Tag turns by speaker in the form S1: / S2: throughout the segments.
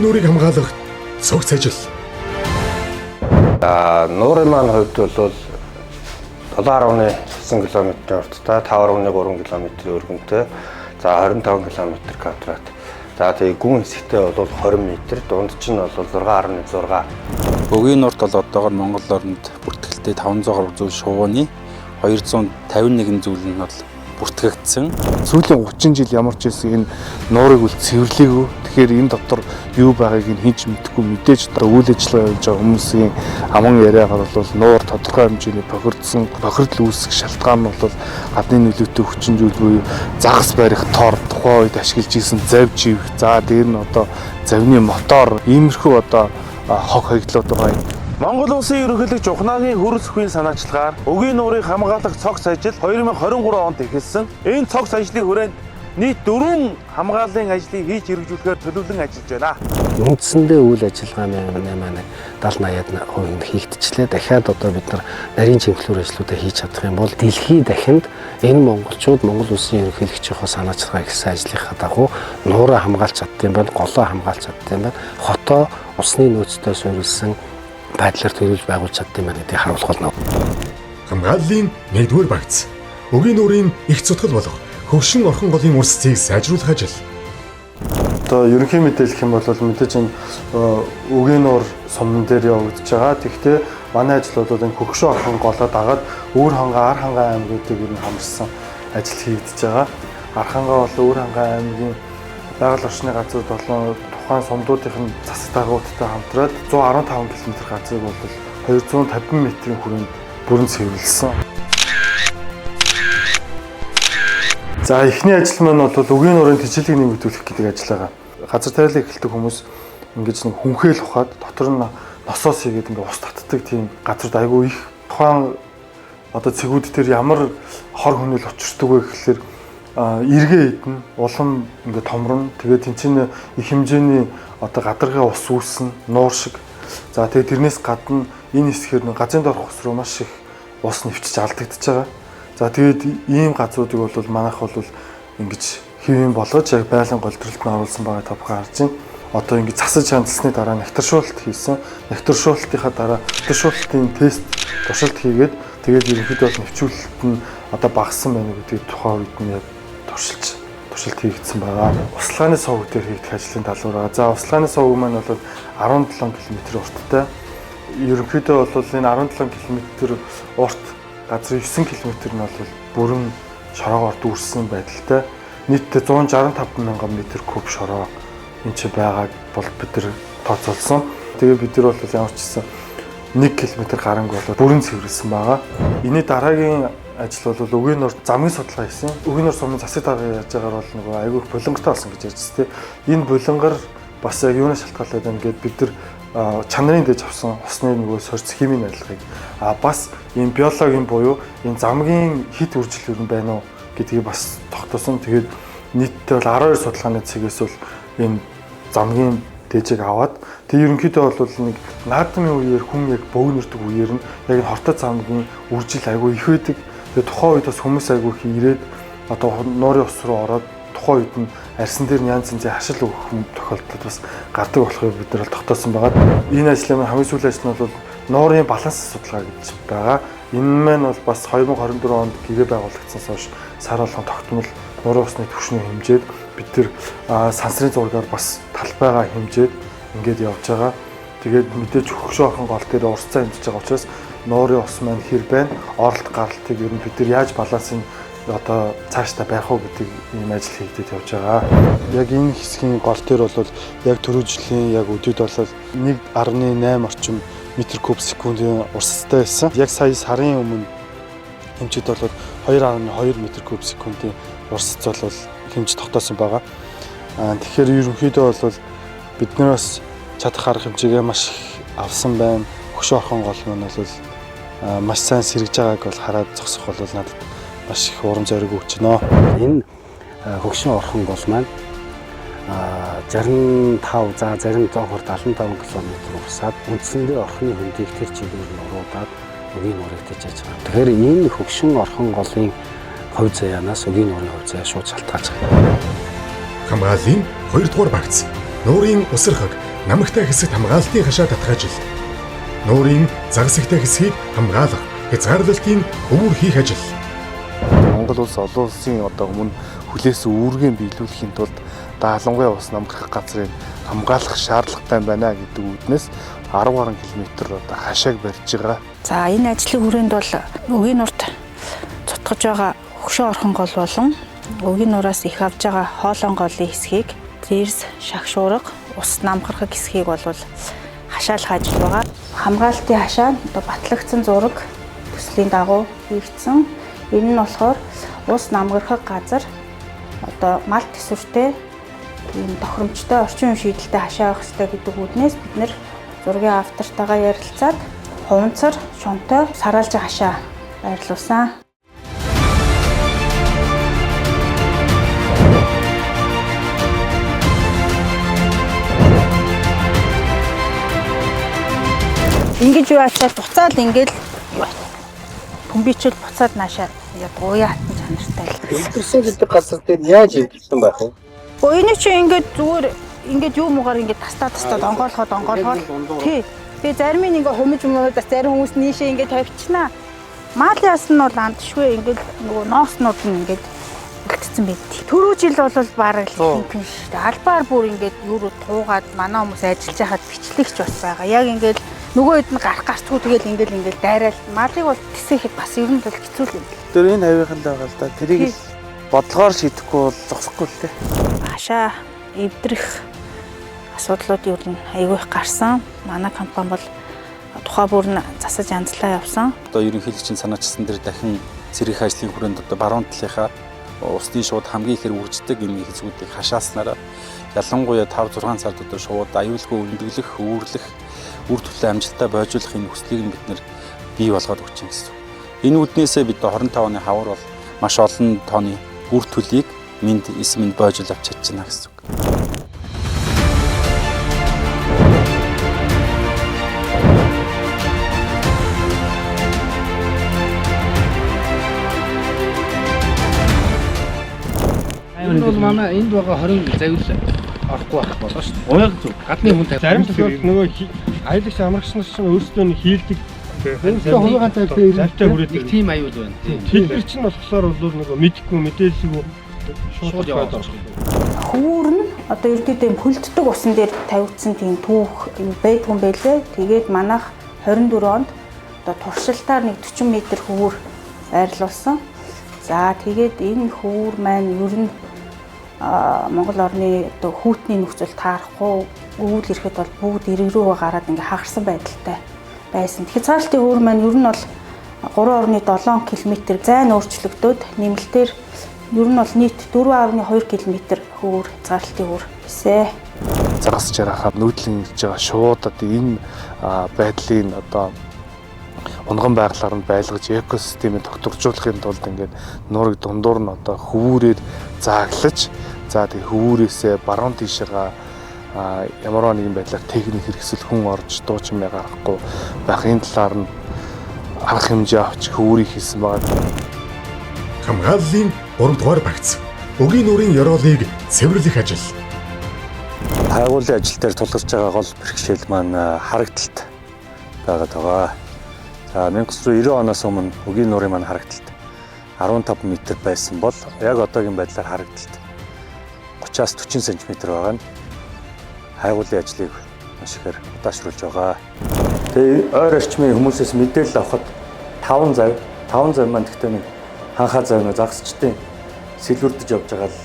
S1: Үгийн нуурыг хамгаалах цогц ажил.
S2: Нуурын маань хувьд бол 7.9 км урттай, 5.3 км өргөнтэй, за 25 км квадрат. За тэгээ гүн хэсэгтээ бол 20 м, дунд чинь бол 6.6.
S3: Үгийн нуурт бол одоогоор Монгол орнд бүртгэлтэй 500 гаруй зүйл шувууны 251 зүйл нь бол бүртгэгдсэн.
S4: Сүүлийн 30 жил ямар ч байсан энэ нуурыг үл цэвэрлэегүй. Тэгэхээр энэ дотор юу байгааг нь хэн ч мэдэхгүй, мэдээж үйл ажиллагаа явуулж байгаа хүмүүсийн аман яриагаар бол нуур тодорхой хэмжээний бохирдол үүсэх шалтгаан нь бол гадны нөлөөтэй хүчин зүйл буюу загас барих тор, тухайн үед ашиглаж исэн завь живэх, за дээр нь одоо завны мотор, иймэрхүү одоо хог хаягдлууд байгаа юм.
S5: Монгол улсын ерөнхийлөгч Ухнаагийн хөрс өхийн санаачлагаар Үгийн нуурыг хамгаалах цогц ажил 2023 онд эхэлсэн. Энэ цогц ажлын хүрээнд нийт 4 хамгааллын ажлыг хийж хэрэгжүүлэхээр төлөвлөн ажиллаж байна.
S6: Үндсэндээ үйл ажиллагаа маань 70-80% хийгдчихлээ. Дахиад одоо бид нар нарийн чимэглэлээр ажлуудаа хийж чадах юм бол дэлхийн дахинд энэ монголчууд Монгол улсын ерөнхийлөгчийнхөө санаачлагаа ихсэн ажлынхаа дагуу нуураа хамгаалж чаддсан байна, голоо хамгаалж чаддсан байна. Хотоо усны нөөцтэй суурилсан байдлаар төлөвлөж байгуулж чаддсан байна гэдгийг харуулах болно.
S1: Хамгааллын 1-р багц. Үгийн нуурын их цутгал болох хөгшин орхон голын урсцыг сайжруулах ажил.
S7: Одоо ерөнхий мэдээлэл хэм бол мэдээж энэ үгийн нуур сумн дээр явагдаж байгаа. Тэгэхдээ манай ажил бол энэ хөгшин орхон голоо дагаад Өвөр хангаа, Ар хангаа аймагуудыг ер нь хамарсан ажил хийгдэж байгаа. Ар хангаа бол Өвөр хангаа аймгийн байгаль орчны газар болон тухайн сумдуудын засаг даргуудтай хамтраад 115 км газрыг бол 250 м-ийн хүрээнд бүрэн цэвэрлсэн. За эхний ажил маань бол үгийн нуурын тэжээлийг нэмэгдүүлэх гэдэг ажиллагаа. Газар тариалан эхэлдэг хүмүүс ингэж нэг хүнхээл ухаад дотор нь носоос хийгээд ингээ ус татдаг тийм газарт айгүй их тухайн одоо цэгүүд дээр ямар хор хөнөөл учирдаг вэ гэхэлэр эргээ идэн улам ингээ томрно. Тэгээд тэнцэн их хэмжээний одоо гадаргын ус үүснэ, нуур шиг. За тэгээд тэрнээс гадна энэ хэсгээр газрын доорх ус руу маш их ус нэвчиж алдагдчихж байгаа. За тэгээд ийм газруудыг бол манайх бол ингэж хэвэн болгож яг байлан голдролд нь оруулсан байгаа та бүхэн харж байна. Одоо ингэж засаж хандсны дараа нэвтэршуулт хийсэн. Нэвтэршуултынхаа дараа нэвтэршуултын тест туршилт хийгээд тэгээд ерөнхийдөө бол нэвчүүлэлт нь одоо багассан байна гэдгийг тухайн үед нь яг туршилт хийгдсэн байгаа. Услааны сувг дээр хийгдэх ажлын талбар байгаа. За услааны сувг маань бол 17 км урттай. Ерөнхийдөө бол энэ 17 км урт газрын 9 км нь бол бүрэн шороогоор дүүрсэн байдалтай. Нийтдээ 165 мянган метр куб шороо энэ ч байгааг бол бид нар тооцоолсон. Тэгээ бид нар бол ямар ч гэсэн 1 км гаранг бол бүрэн цэвэрлсэн байгаа. Энэний дараагийн ажил бол үгийн нуурт замын судалгаа хийсэн. Үгийн нуур сумын засаг дарга яаж байгаагаар бол нөгөө айгүй булангартай болсон гэж ярьж байна. Энэ булангар бас яг юунаас шалтгаалаад байна гэд бид нар чанарын дэж авсан усны нөгөө сорц химийн арилгыг бас энэ биологийн буюу энэ замгийн хит үржилт юу байна уу гэдгийг бас тогтоосон. Тэгээд нийтдээ бол 12 судалгааны цэгээс бол энэ замгийн дээжийг аваад тэг ерөнхийдөө бол нэг наадмын үеэр хүн яг бөөгнөрдөг үеэр нь яг энэ хортой замгийн үржил айгүй их байдаг. Тэгээд тухайн үед бас хүмүүс айгүй их ирээд одоо нуурын ус руу ороод тухайн үед нь арьсан дээр янз янзын хашил өгөх тохиолдолд бас гардаг болохыг бид нар тогтоосон байгаа. Энэ ажлын хамгийн сүүлийн ажил нь бол нуурын баланс судалгаа гэж байгаа. Энэ маань бол бас 2024 онд гэрээ байгуулагдсанаас хойш сар болгон тогтмол нуурын усны түвшний хэмжээд бид нар сансрын зургаар бас талбайгаа хэмжээд ингээд явж байгаа. Тэгээд мэдээж хөгшин орхон гол дээр урсцаа хэмжиж байгаа учраас нуурын ус маань хэр байна, оролт гаралтыг ер нь бид нар яаж балансыг одоо цаашдаа байх уу гэдэг ийм ажил хийгдэж явж байгаа. Яг энэ хэсгийн гол дээр бол яг түрүү жилийн яг өдөрт бол 1.8 орчим метр куб секундын урсцтай байсан. Яг сая сарын өмнө хэмжээд бол 2.2 метр куб секундын урсц бол хэмж тогтоосон байгаа. Тэгэхээр ерөнхийдөө бол биднээс чадах арга хэмжээгээ маш их авсан байна. Хөгшин орхон гол маань бол маш сайн сэргэж байгааг бол хараад зогсох бол надад маш их урам зориг өгч байна.
S6: Энэ хөгшин орхон гол маань 65 за зарим доохор 75 км урсаад үндсэндээ орхны хөндийг тэр чигээр нь уруудаад үгийн нуурыг тэжээж байгаа. Тэгэхээр энэ хөгшин орхон голын хувь заяанаас үгийн нуурын хувь заяа шууд шалтгаалж байгаа.
S1: Хамгааллын 2-р багц. Нуурын усрахаг намагтай хэсэгт хамгаалтын хашаа татах ажил. Нуурын загасэгтэй хэсгийг хамгаалах, хязгаарлалтын өвөр хийх ажил.
S4: Монгол улс олон улсын өмнө хүлээс үүргээ биелүүлэхийн тулд хаалангуй ус намгах газрыг хамгаалах шаардлагатай байна гэдэг үүднээс 10 гаруй километр хашааг барьж байгаа.
S8: За энэ ажлын хүрээнд бол Өгийн нурт цутгаж байгаа хөшөө орхон гол болон Өгийн нураас их авж байгаа хоолон голын хэсгийг дээрс шагшуурга ус намгарах хэсгийг бол хашаалах ажил байгаа. Хамгаалтын хашаа батлагдсан зураг төслийн дагуу хийгдсэн. Энэ нь болохоор ус намгарах газар мал төсвөртэй ийм тохиромжтой орчин үеийн шийдэлтэй хашаа авах хэрэгтэй гэдэг үүднээс бид нэр зургийн автортойгоо ярилцаад хуванцар, шунтой, сараалж хашаа байрлуулсан. Ингэж юу ачаад буцаад ингээл төмбичэл буцаад наашаа ууяа хатан чанартай л.
S6: Илэрсэн гэдэг газар дээр яаж илэрсэн байх вэ?
S8: Энэ чинь ингээд зүгээр ингээд юу муугаар ингээд тастаад онгоолоход тий. Тэгээ зарим нь ингээд хумж юмудаас зарим хүмүүс нийшээ ингээд тавьчихнаа. Маалын ясан нь бол андшгүй ингээд нөгөө нооснууд нь ингээд үлдсэн байт. Түрүү жил бол бараг л юм шүү дээ. Албаар бүр ингээд юу туугаад манай хүмүүс ажиллаж байхад бичлэгч бас байгаа. Яг ингээд нөгөө хэд нь гарцгүй тэгэл ингээд дайраал. Малыг бол тэсэхэд бас ер нь бол хэцүү л юм.
S5: Тэр энэ хавийнхан л байгаа л да. Тэрийг бодлогоор шийдэхгүй бол зогсохгүй л дээ.
S8: Хашаа эвдрэх асуудлууд ер нь айгүй их гарсан. Манай компани бол тухай бүр нь засаж янзлаа явсан.
S3: Одоо ерөнхийлөгчийн санаачсан дээр дахин цэрэх ажлын хүрээнд баруун талынхаа усны шууд хамгийн ихээр үрждэг энэ хэсгүүдийг хашааснараа ялангуяа 5-6 сард шууд аюулгүй өндөглөх, үүрлэх, үр төлөө амжилттай бойжуулах энэ хүслийг бид нэр бий болгоод өгч юм гэсэн. Энэ үднээсээ бид 25 оны хавар бол маш олон тооны үр төлийг эсмэнд бойжуул авч чадж байна гэсэн үг.
S6: Энэ бол манай энд байгаа 20 завил орохгүй байх болоо шүү дээ. Уяг зүг. Гадны хүн тавьсан.
S9: Зарим тохиолдолд нөгөө аялагч амрагч нар чинь өөрсдөө нь хийлдэг.
S6: Өөрсдөө хувийн тавьтай нэг тийм аюул байна.
S9: Тэдгээр чинь болохоор бол нөгөө мэдхгүй мэдээлэлгүй шууд яваад байгаа.
S8: Хүүр нь одоо ердөөдөө хөлддөг усан дээр тавигдсан тийм түүх юм байдгүй юм байлээ. Тэгээд манайх 24 онд одоо туршилтаар нэг 40 м хүүр байрлуулсан. За тэгээд энэ хүүр маань ер нь Монгол орны одоо хүүтний нөхцөл таарахгүй өвөл ирэхэд бол бүгд ирэг рүү гараад ингээ хагарсан байдалтай байсан. Тэгэхээр цаашдын хүүр маань ер нь бол 3.7 км зайн өөрчлөгдөөд нэмэлтээр ер нь бол нийт 4.2 км хүүр хязгаарлалтын хүүр бисээ.
S4: Загасж ярахаар нүүдлийн ирж байгаа шууд одоо энэ байдлын одоо унган байгалаар нь байлгаж экосистемийг тогтворжуулахын тулд ингээд нуурыг дундуур нь одоо хөвүүрээр зааглаж за тэг хөвүүрээсээ баруун тийшээ ямар нэгэн байдлаар техник хэрэгсэл хүн орж дуучмаа гаргахгүй байх энэ талаар нь арга хэмжээ авч хөвүүрийг хийсэн байгаа.
S1: Хамгааллын 3 дугаар багц. Өгийн нуурын ёроолыг цэвэрлэх ажил.
S2: Хайгуулын ажил дээр тулгарч байгаа гол бэрхшээл маань харагдалт байгаад байгаа. За 1990 оноос өмнө Өгийн нуурын маань харагдалт 15 м байсан бол яг одоогийн байдлаар харагдалт 30-аас 40 см байгаа нь хайгуулын ажлыг маш ихээр удаашруулж байгаа. Тэгээ ойр орчмын хүмүүсээс мэдээлэл авахад 5 зав маань гэхдээ нэг ханхаа зав нөө загасчдын сэлвэрдэж явж байгаа л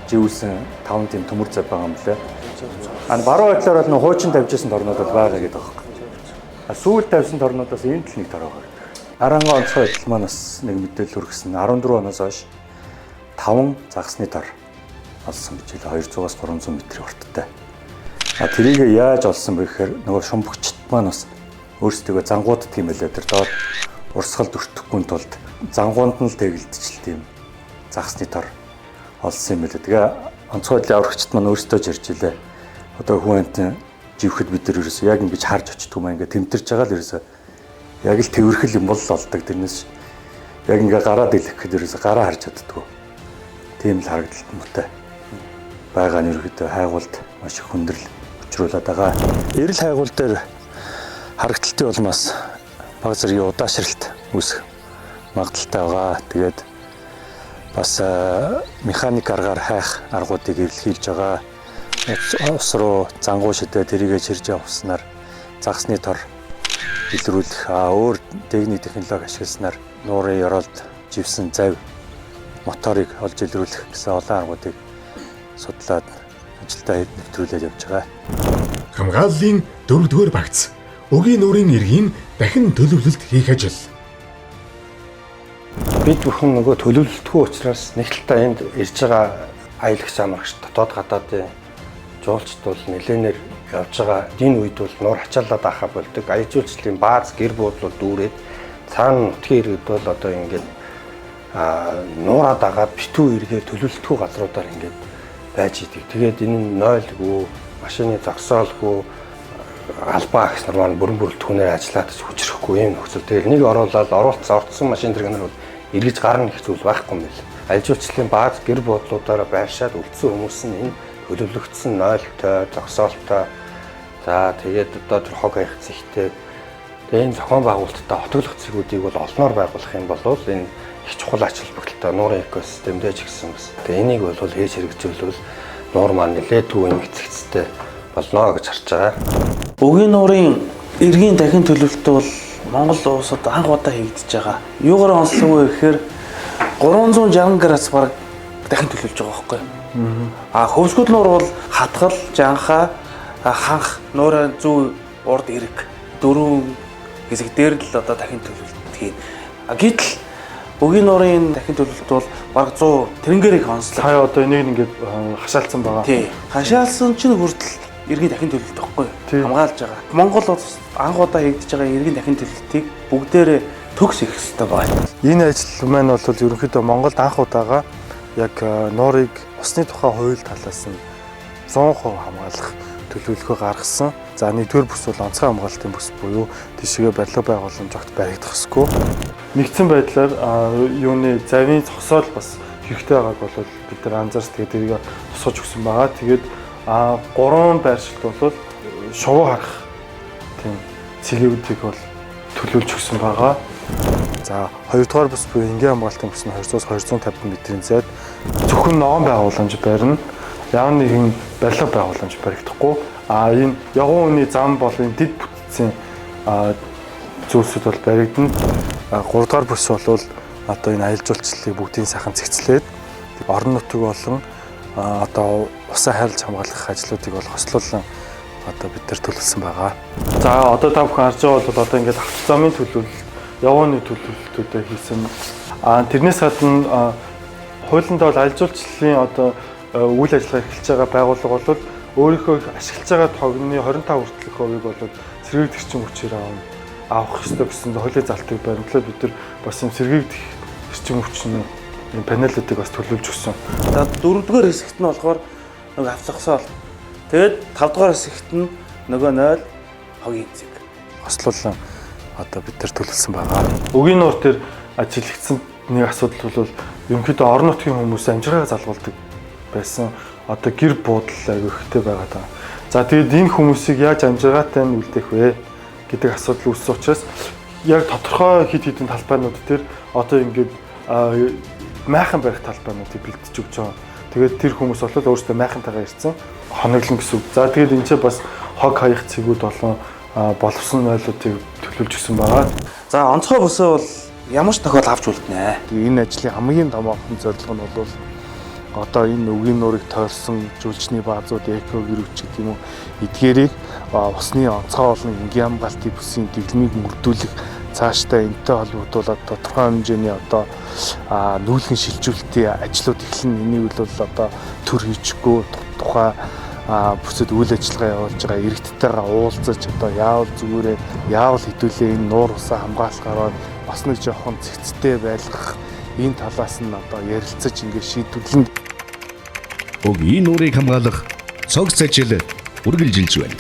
S2: живүүлсэн 5 тийм төмөр зав байгаа юм лээ. Баруун байдлаар бол нөө хуучин тавьжсэн торнууд бол байгаа гэдэг байна. Сүүл тавьсан торнуудаас энэ л нэг тороо гардаг. Аранга онцгой адил маань бас нэг мэдээлэл хүргэсэн. 14 оноос хойш 5 загасны тор олсон гэж хэлээ 200-аас 300 метрийн урттай. Тэрийг яаж олсон бэ гэхээр нөгөө шумбагчд маань бас өөрсдөө зангуудд тийм байлаа. Тэр доод урсгалд өртөхгүй тулд зангуунд нь л тэгэлдчихэл тийм загасны тор олсон юм байлаа. Тэгээ онцгой адилын аврагчд маань өөрсдөө жирж илээ. Одоо хүн живхэд бид нар ерөөсөө яг ингэж харж очтгүй маа ингээд тэмтэрж байгаа л ерөөсөө яг л тэрхэл юм бол олдог. Тэрнээс яг ингээ гараад илэх гэхэд ерөөсөө гараа харж чаддгүй. Тийм л харагдaltaй муутай. Байгаа нь ерөөдөө хайгуулт маш их хүндрэл учруулад байгаа. Эрэл хайгуул дээр харагдaltaй улмаас бага зэргийн удаашралт үүсэх магадaltaй байгаа. Тэгээд бас механик аргаар хайх аргуудыг эрэлхийлж байгаа. Ус руу зангуу шидэ тэрийгэ чирж явснаар загасны тор илрүүлэх өөр техник технологи ашигласнаар нуурын ёроолд живсэн завь моторыг олж илрүүлэх гэсэн олон аргуудыг судлаад ажилдаа нэвтрүүлээд явж байгаа.
S1: Хамгааллын 4-р багц Өгийн нуурын иргэн дахин төлөвлөлт хийх ажил.
S6: Бид бүхэн нөгөө төлөвлөлтгүй учраас нэг талаа энд ирж байгаа аялагч амрагч дотоод гадаадын жуулчд бол нэлээнээр явж байгаа. Энэ үед бол нуур ачаалаад ахаа болдог. Аял жуулчлалын бааз гэр буудлууд дүүрээд цаана нутгийн иргэд бол одоо ингээд нуураа дагаад битүү иргээр төлөвлөлтгүй газруудаар ингээд байж идэг. Тэгээд энэ нь нойлгүй, машины зогсоолгүй, албаа агч нар маань бүрэн бүрэлдэхүүнээр ажиллаад хүчрэхгүй юм нөхцөл. Тэгэл нэг оруулаад оролцсон машин тэрэг нар бол эргэж гарна гэх зүйл байхгүй юм байна. Аял жуулчлалын бааз гэр буудлуудаараа байршаад үлдсэн хүмүүс нь энэ төлөвлөгдсөн нойлтой, зогсоолтой. За тэгээд одоо тэр хог хаях зэгтэй энэ зохион байгуулалттай хотоглох цэгүүдийг бол олноор байгуулах юм бол энэ их чухал ач холбогдолтой нуурын экосистемдээ ч гэсэн бас. Тэгээ энийг бол хийж хэрэгжүүлвэл нуур маань нэлээд төв эмгцэгцтэй болно гэж харж байгаа.
S5: Өгийн нуурын эргийн дахин төлөвлөлт бол Монгол улсад анх удаа хийгдэж байгаа. Юугаар онцлог вэ гэхээр 360 градус бараг дахин төлөвлөж байгаа байхгүй юу? Хөвсгөл нуур бол хатгал, жанхаа, ханх нуурын зүү урд эрэг дөрвөн хэсэг дээр л одоо дахин төлөвлөлт хийн. Гэтэл өгийн нуурын дахин төлөвлөлт бол бараг 100 тэрнгэрийг онцлог.
S7: Хаяа одоо энийг ингээд хашаалцсан байгаа.
S5: Тий. Хашаалсан чинь хүртэл эргийн дахин төлөвлөлт байхгүй юу? Хамгаалж байгаа. Монгол улс анх удаа хийгдэж байгаа эргийн дахин төлөвлөлтийг бүгдээрээ төгс хийх хэрэгтэй байна.
S7: Энэ ажил маань бол ерөнхийдөө Монголд анх удаага яг нуурыг усны тухай хууль талаас нь 100% хамгаалах төлөвлөгөө гаргасан. За нэгдүгээр бүс бол онцгой хамгаалтын бүс буюу тийшээ барилга байгууламж огт баригдах ёсгүй. Нэгдсэн байдлаар юуны завийн зогсоол бас хэрэгтэй байгааг бол бид нар анзаарч тэгээд тэрийг тусгаж өгсөн байгаа. Тэгээд 3 байршилт бол шувуу харах тийм цэглүүдийг бол төлөвлөж өгсөн байгаа. За 2-р бүс буюу энгийн хамгаалтын бүс нь 200-250 м-ийн зайд зөвхөн ногоон байгууламж барина. Ямар нэгэн барилга байгууламж баригдахгүй. Энэ явган үний зам бол энэ дэд бүтцийн зүйлсүүд бол баригдана. 3-р бүс бол одоо энэ аялал жуулчлалыг бүгдийн сайхан цэгцлээд орон нутаг болон одоо усаа хайрлаж хамгаалах ажлуудыг бол хослуулан одоо бид нар төлөвлөсөн байгаа. За одоо та бүхэн харж байгаа бол одоо ингээд авто замын төлөвлөлт, явганы төлөвлөлтүүдээ хийсэн. Тэрнээс гадна хуулиндаа бол аялал жуулчлалын одоо үйл ажиллагаа эхэлж байгаа байгууллага бол өөрийнхөө ашиглаж байгаа тогны 25 хүртэлх хувийг бол сэргээгдэх эрчим хүчээр авах ёстой гэсэн хуулийн залтыг баримтлаад бид нар бас юм сэргээгдэх эрчим хүчний панелуудыг бас төлөвлөж өгсөн.
S5: За 4-р хэсэгт нь болохоор нөгөө авцгасаал. Тэгээд 5-р хэсэгт нь нөгөө 0 хогийн зэг.
S7: Хослуулан одоо бид нар төлөвлөсөн байгаа. Өгийн нуур дээр ажиллагдсан нэг асуудал бол ерөнхийдөө орон нутгийн хүмүүс амжиргаа залгуулдаг байсан. Одоо гэр буудлаа өгөхтэй байгаа даа. За тэгээд энэ хүмүүсийг яаж амжиргаатай нь үлдээх вэ гэдэг асуудал үүссэн учраас яг тодорхой хэд хэдэн талбайнууд дээр одоо ингээд майхан барих талбайнуудыг бэлтэж өгч байгаа. Тэгээд тэр хүмүүс бол өөрсдөө майхантайгаа ирсэн хоноглон гэсэн үг. За тэгээд энэ ч бас хог хаях цэгүүд болон боловсон нойлуудыг төлөвлөж өгсөн байгаа.
S5: За онцгой бүсээ бол ямар ч тохиол авч үлднэ.
S4: Энэ ажлын хамгийн томоохон зорилго нь бол одоо энэ өгийн нуурыг тойрсон жүлжний баазууд эко гэрүүч гэх юм уу эдгээрийг усны онцгой болон энгийн хамгаалтын бүсийн дэглэмийг мөрдүүлэх цаашдаа энэтэй холбогдуулаад тодорхой хэмжээний одоо нүүлгэн шилжүүлэлтийн ажлууд эхлэн энийг бол одоо төр хийчихгүй тухай бүсэд үйл ажиллагаа явуулж байгаа иргэдтэйгээ уулзаж одоо яавал зүгээрээ яавал хэдүүлээ энэ нуур усаа хамгаалахаар бас нэг жоохон цэцтэй байлгах энэ талаас нь одоо ярилцаж ингээд шийдвэрлэн
S10: Өгийн нуурыг хамгаалах цог цажил үргэлжилж байна.